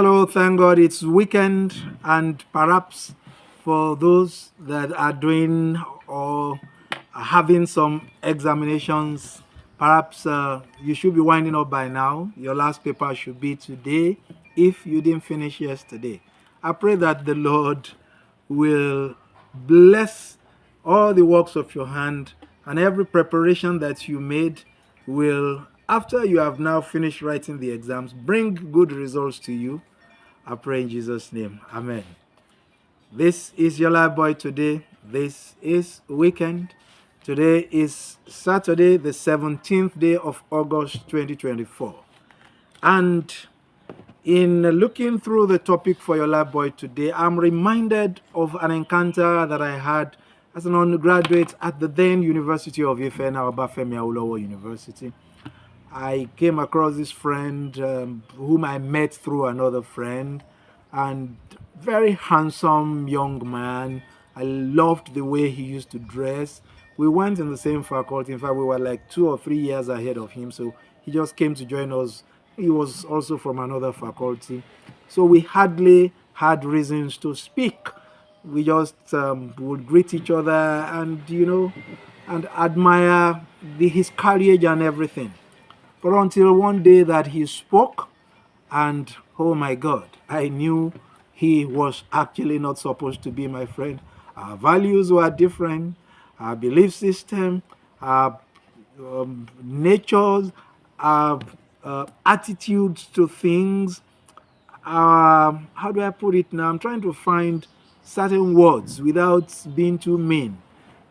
Hello, thank God it's weekend, and perhaps for those that are doing or are having some examinations, perhaps you should be winding up by now. Your last paper should be today if you didn't finish yesterday. I pray that the Lord will bless all the works of your hand, and every preparation that you made will, after you have now finished writing the exams, bring good results to you. I pray in Jesus' name. Amen. This is your LIFE-BUOY today. This is weekend. Today is Saturday, the 17th day of August 2024. And in looking through the topic for your LIFE-BUOY today, I'm reminded of an encounter that I had as an undergraduate at the then University of Ife, now Obafemi Awolowo University. I came across this friend whom I met through another friend, and very handsome young man. I loved the way he used to dress. We went in the same faculty. In fact, we were like 2 or 3 years ahead of him, so he just came to join us. He was also from another faculty, so we hardly had reasons to speak. We just would greet each other and, and admire his courage and everything. But until one day that he spoke, and oh my God, I knew he was actually not supposed to be my friend. Our values were different, our belief system, our natures, our attitudes to things. How do I put it now? I'm trying to find certain words without being too mean.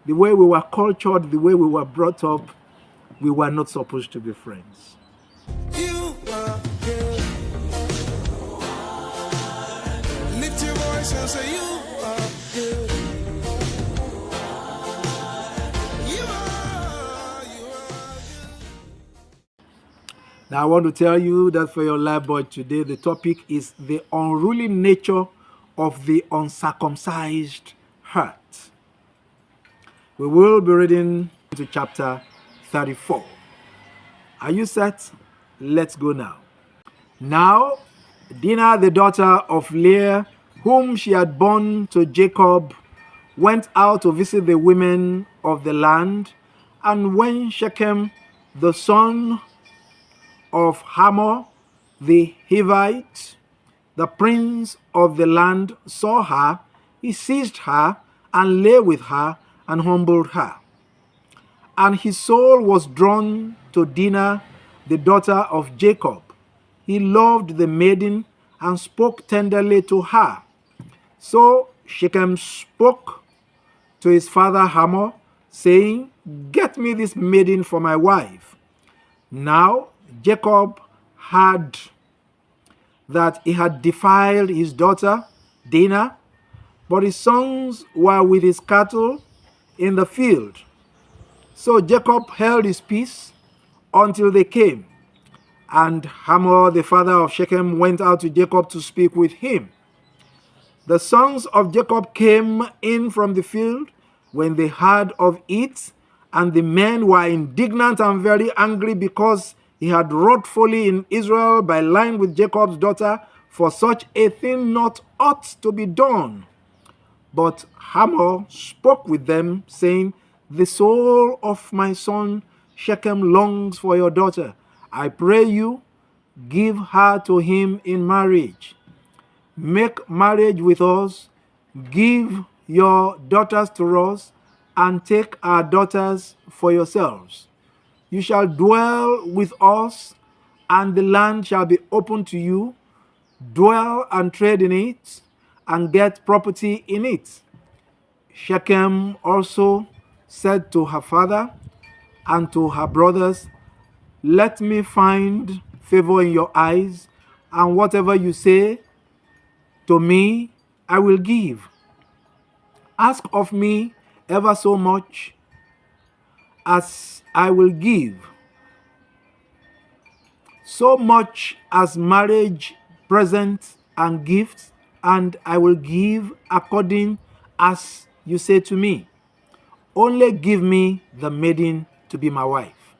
The way we were cultured, the way we were brought up, we were not supposed to be friends. You are good. Lift your voice and say you are good. You are good. Now I want to tell you that for your LIFE-BUOY today, the topic is the unruly nature of the uncircumcised heart. We will be reading to chapter 34. Are you set? Let's go now. Now, Dinah, the daughter of Leah, whom she had borne to Jacob, went out to visit the women of the land. And when Shechem, the son of Hamor, the Hivite, the prince of the land, saw her, he seized her and lay with her and humbled her. And his soul was drawn to Dinah, the daughter of Jacob. He loved the maiden and spoke tenderly to her. So Shechem spoke to his father Hamor, saying, "Get me this maiden for my wife." Now Jacob heard that he had defiled his daughter Dinah, but his sons were with his cattle in the field. So Jacob held his peace until they came. And Hamor, the father of Shechem, went out to Jacob to speak with him. The sons of Jacob came in from the field when they heard of it, and the men were indignant and very angry because he had wrought folly in Israel by lying with Jacob's daughter, for such a thing not ought to be done. But Hamor spoke with them, saying, "The soul of my son Shechem longs for your daughter. I pray you, give her to him in marriage. Make marriage with us, give your daughters to us, and take our daughters for yourselves. You shall dwell with us, and the land shall be open to you. Dwell and trade in it, and get property in it." Shechem also said to her father and to her brothers, "Let me find favor in your eyes, and whatever you say to me, I will give. Ask of me ever so much, as I will give. So much as marriage, presents, and gifts, and I will give according as you say to me. Only give me the maiden to be my wife."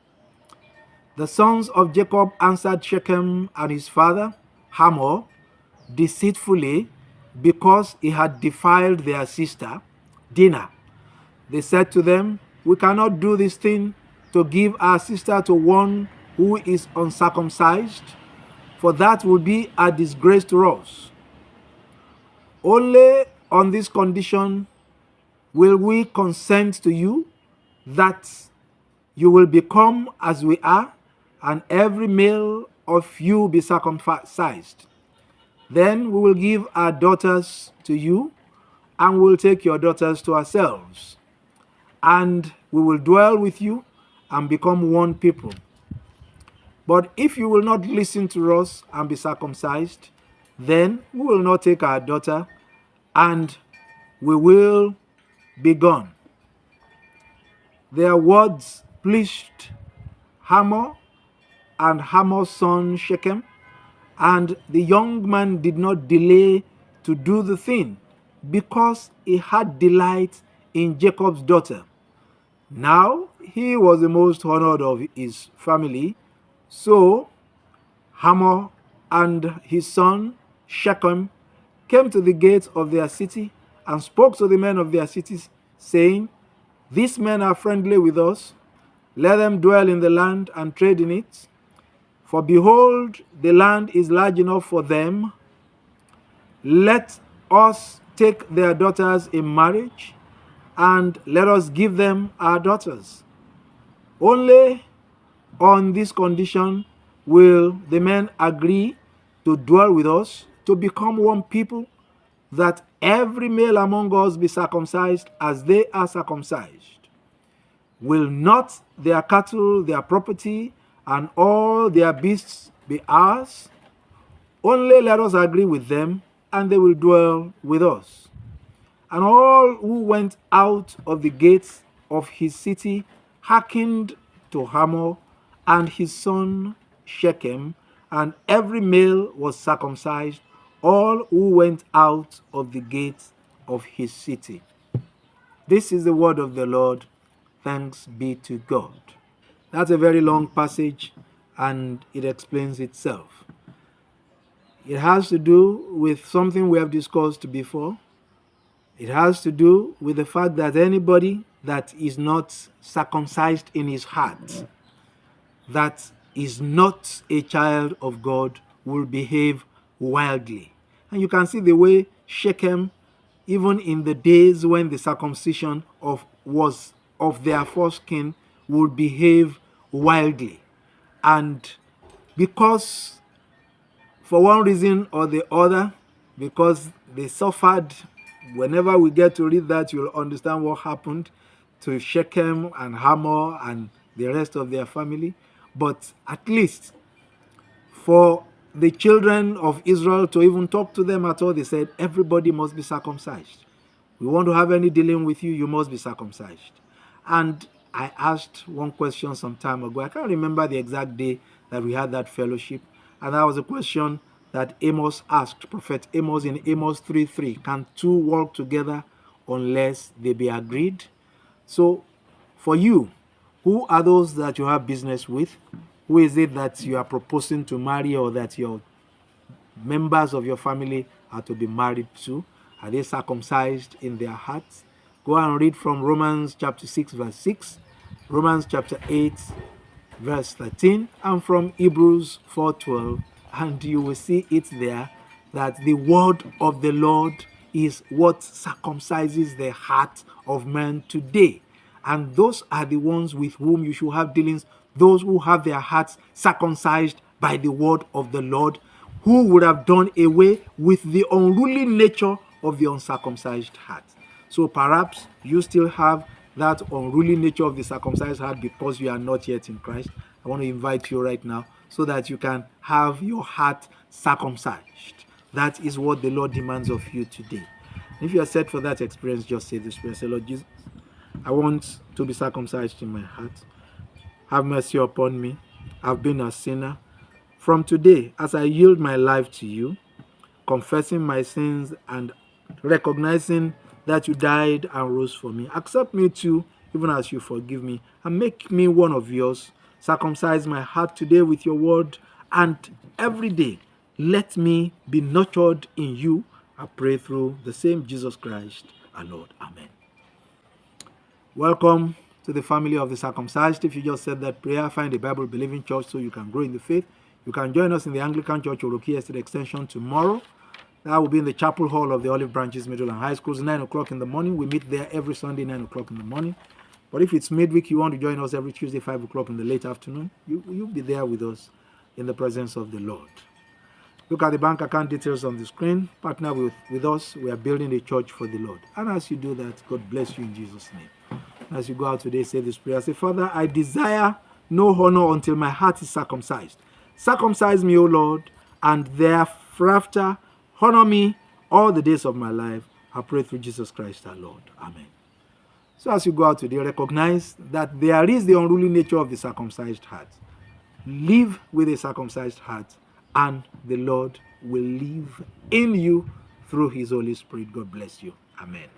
The sons of Jacob answered Shechem and his father, Hamor, deceitfully because he had defiled their sister, Dinah. They said to them, "We cannot do this thing to give our sister to one who is uncircumcised, for that would be a disgrace to us. Only on this condition will we consent to you, that you will become as we are, and every male of you be circumcised. Then we will give our daughters to you, and we will take your daughters to ourselves, and we will dwell with you and become one people. But if you will not listen to us and be circumcised, then we will not take our daughter, and we will be gone." Their words pleased Hamor and Hamor's son Shechem, and the young man did not delay to do the thing, because he had delight in Jacob's daughter. Now he was the most honored of his family. So Hamor and his son Shechem came to the gates of their city and spoke to the men of their cities, saying, "These men are friendly with us. Let them dwell in the land and trade in it. For behold, the land is large enough for them. Let us take their daughters in marriage, and let us give them our daughters. Only on this condition will the men agree to dwell with us, to become one people, that every male among us be circumcised as they are circumcised. Will not their cattle, their property, and all their beasts be ours? Only let us agree with them, and they will dwell with us." And all who went out of the gates of his city hearkened to Hamor and his son Shechem, and every male was circumcised, all who went out of the gates of his city. This is the word of the Lord. Thanks be to God. That's a very long passage, and it explains itself. It has to do with something we have discussed before. It has to do with the fact that anybody that is not circumcised in his heart, that is not a child of God, will behave wildly. And you can see the way Shechem, even in the days when the circumcision was of their foreskin, would behave wildly. And because, for one reason or the other, because they suffered, whenever we get to read that, you'll understand what happened to Shechem and Hamor and the rest of their family. But at least for the children of Israel to even talk to them at all, they said, everybody must be circumcised. We want to have any dealing with you, you must be circumcised. And I asked one question some time ago. I can't remember the exact day that we had that fellowship. And that was a question that Amos asked, Prophet Amos, in Amos 3:3. Can two walk together unless they be agreed? So for you, who are those that you have business with? Who is it that you are proposing to marry, or that your members of your family are to be married to? Are they circumcised in their hearts? Go and read from Romans chapter 6 verse 6, Romans chapter 8 verse 13, and from Hebrews 4:12, and you will see it there that the word of the Lord is what circumcises the heart of man today. And those are the ones with whom you should have dealings, those who have their hearts circumcised by the word of the Lord, who would have done away with the unruly nature of the uncircumcised heart. So perhaps you still have that unruly nature of the circumcised heart because you are not yet in Christ. I want to invite you right now so that you can have your heart circumcised. That is what the Lord demands of you today. If you are set for that experience, just say this prayer. Say, Lord Jesus, I want to be circumcised in my heart. Have mercy upon me. I've been a sinner. From today, as I yield my life to you, confessing my sins and recognizing that you died and rose for me, accept me too, even as you forgive me, and make me one of yours. Circumcise my heart today with your word, and every day Let me be nurtured in you. I pray through the same Jesus Christ, our Lord. Amen. Welcome to the family of the circumcised. If you just said that prayer, find a Bible-believing church so you can grow in the faith. You can join us in the Anglican Church Oroki Estate Extension tomorrow. That will be in the chapel hall of the Olive Branches Middle and High Schools, 9 o'clock in the morning. We meet there every Sunday, 9 o'clock in the morning. But if it's midweek, you want to join us every Tuesday, 5 o'clock in the late afternoon, you'll be there with us in the presence of the Lord. Look at the bank account details on the screen. Partner with us. We are building a church for the Lord. And as you do that, God bless you in Jesus' name. As you go out today, say this prayer. Say, Father, I desire no honor until my heart is circumcised. Circumcise me, O Lord, and thereafter honor me all the days of my life. I pray through Jesus Christ our Lord. Amen. So as you go out today, recognize that there is the unruly nature of the circumcised heart. Live with a circumcised heart, and the Lord will live in you through his Holy Spirit. God bless you. Amen.